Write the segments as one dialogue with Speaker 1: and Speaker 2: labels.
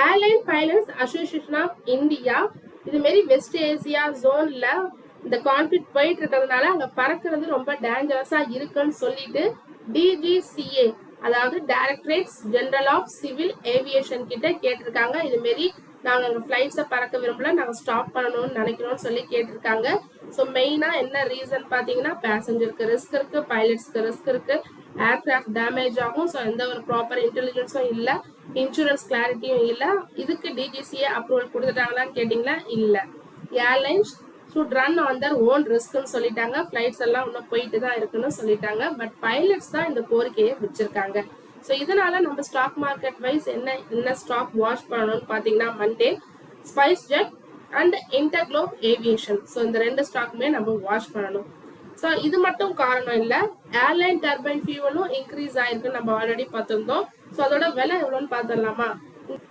Speaker 1: Airline pilots association of India இது மாரி west Asia ஜோன்ல இந்த கான்ஃபிளிக்ட் போயிட்டு இருக்கிறதுனால அங்க பறக்கிறது ரொம்ப டேஞ்சரஸா இருக்குன்னு சொல்லிட்டு டிஜிசிஏ அதாவது டைரக்டரேட்ஸ் ஜெனரல் ஆஃப் சிவில் ஏவியேஷன் கிட்ட கேட்டிருக்காங்க. இது மாரி நாங்க அங்க ஃபிளைட்ஸை பறக்க விரும்பல, நாங்க ஸ்டாப் பண்ணணும்னு நினைக்கிறோம்னு சொல்லி கேட்டிருக்காங்க. ஸோ மெயினா என்ன ரீசன் பாத்தீங்கன்னா பேசஞ்சருக்கு ரிஸ்க் இருக்கு, பைலட்ஸ்க்கு ரிஸ்க் இருக்கு, ஏர்கிராஃப்ட் டேமேஜ் ஆகும். ஸோ எந்த ஒரு ப்ராப்பர் இன்டெலிஜென்ஸும் இல்ல, இன்சூரன்ஸ் கிளாரிட்டியும் இல்ல. இதுக்கு டிஜிசிஏ அப்ரூவல் கொடுத்துட்டாங்களான்னு கேட்டீங்கன்னா இல்ல. Airlines should run on their own riskன்னு சொல்லிட்டாங்க. ஃபிளைட்ஸ் எல்லாம் இன்னும் போயிட்டு தான் இருக்குன்னு சொல்லிட்டாங்க. பட் பைலட்ஸ் தான் இந்த கோரிக்கையை வச்சிருக்காங்க. ஸோ இதனால நம்ம ஸ்டாக் மார்க்கெட் வைஸ் என்ன ஸ்டாக் வாட்ச் பண்ணணும்னு பாத்தீங்கன்னா Monday, SpiceJet and InterGlobe Aviation. So இந்த ரெண்டு ஸ்டாக்குமே நம்ம வாட்ச் பண்ணணும். ஸோ இது மட்டும் காரணம் இல்லை, ஏர்லைன் டர்பைன் ஃபியூவலும் இன்க்ரீஸ் ஆயிருக்குன்னு நம்ம ஆல்ரெடி பார்த்துருந்தோம். ஸோ அதோட விலை எவ்வளோன்னு பார்த்துடலாமா?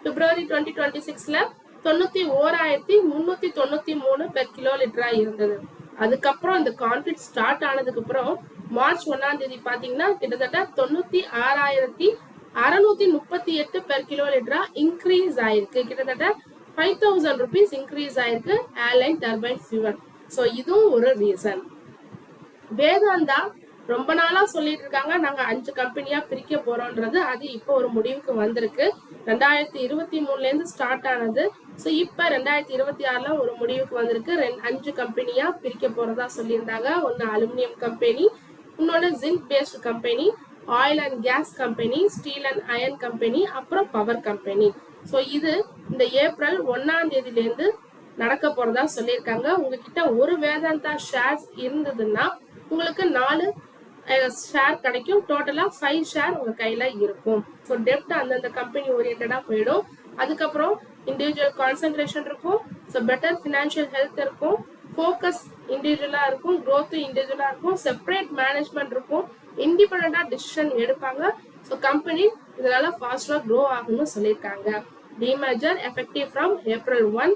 Speaker 1: பிப்ரவரி 2026ல 91,393 பெர் கிலோ லிட்டரா இருந்தது. அதுக்கப்புறம் இந்த கான்ஃபிளிக்ட் ஸ்டார்ட் ஆனதுக்கு அப்புறம் மார்ச் 1ஆம் தேதி பாத்தீங்கன்னா கிட்டத்தட்ட 96,638 பெர் கிலோ லிட்டரா இன்க்ரீஸ் ஆயிருக்கு. கிட்டத்தட்ட 5,000 rupees இன்க்ரீஸ் ஆயிருக்கு ஏர்லைன் டர்பைன் ஃபியூவல். ஸோ இதுவும் ஒரு ரீசன். வேதாந்தா ரொம்ப நாளா சொல்லிட்டு இருக்காங்க நாங்க 5 கம்பெனியா பிரிக்க போறோம்ன்றது. அது இப்போ ஒரு முடிவுக்கு வந்திருக்கு. 2023ல இருந்து ஸ்டார்ட் ஆனது. ஸோ இப்ப 2026ல ஒரு முடிவுக்கு வந்திருக்கு. 5 கம்பெனியா பிரிக்க போறதா சொல்லியிருந்தாங்க. ஒன்னு அலுமினியம் கம்பெனி, இன்னொன்னு zinc based company, oil and gas company, steel and iron company, அப்புறம் பவர் கம்பெனி. ஸோ இது இந்த ஏப்ரல் 1ஆம் தேதியில இருந்து நடக்க போறதா சொல்லியிருக்காங்க. உங்ககிட்ட ஒரு வேதாந்தா ஷேர்ஸ் இருந்ததுன்னா உங்களுக்கு 4 ஷேர் கிடைக்கும். டோட்டலா 5 ஷேர் உங்க கையில இருக்கும். ஸோ டெப்ட் அந்தந்த கம்பெனி ஓரியன்டா போயிடும். அதுக்கப்புறம் இண்டிவிஜுவல் கான்சென்ட்ரேஷன் இருக்கும். ஸோ பெட்டர் ஃபினான்ஷியல் ஹெல்த் இருக்கும், ஃபோக்கஸ் இண்டிவிஜுவலா இருக்கும், க்ரோத் இண்டிவிஜுவலா இருக்கும், செப்பரேட் மேனேஜ்மெண்ட் இருக்கும், இண்டிபெண்டா டிசிஷன் எடுப்பாங்க. ஸோ கம்பெனி இதனால ஃபாஸ்டா க்ரோ ஆகும்னு சொல்லியிருக்காங்க. Demerger effective from April 1,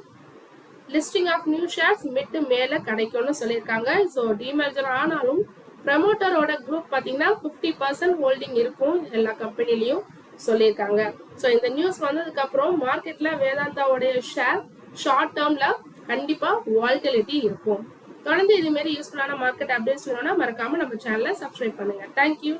Speaker 1: listing of new shares mid மேல கிடைக்கும்னு சொல்லியிருக்காங்க. ஸோ டிமர்ஜர் ஆனாலும் ப்ரமோட்டரோட குரூப் பாத்தீங்கன்னா 50% ஹோல்டிங் இருக்கும் எல்லா கம்பெனிலையும் சொல்லியிருக்காங்க. ஸோ இந்த நியூஸ் வந்ததுக்கு அப்புறம் மார்க்கெட்ல வேதாந்தாவோடைய ஷேர் ஷார்ட் டேர்ம்ல கண்டிப்பா வால்டிலிட்டி இருக்கும். தொடர்ந்து இது மாதிரி யூஸ்ஃபுல்லான மார்க்கெட் அப்டேட்ஸ் வேணும்னா மறக்காம நம்ம சேனலை சப்ஸ்கிரைப் பண்ணுங்க. தேங்க்யூ.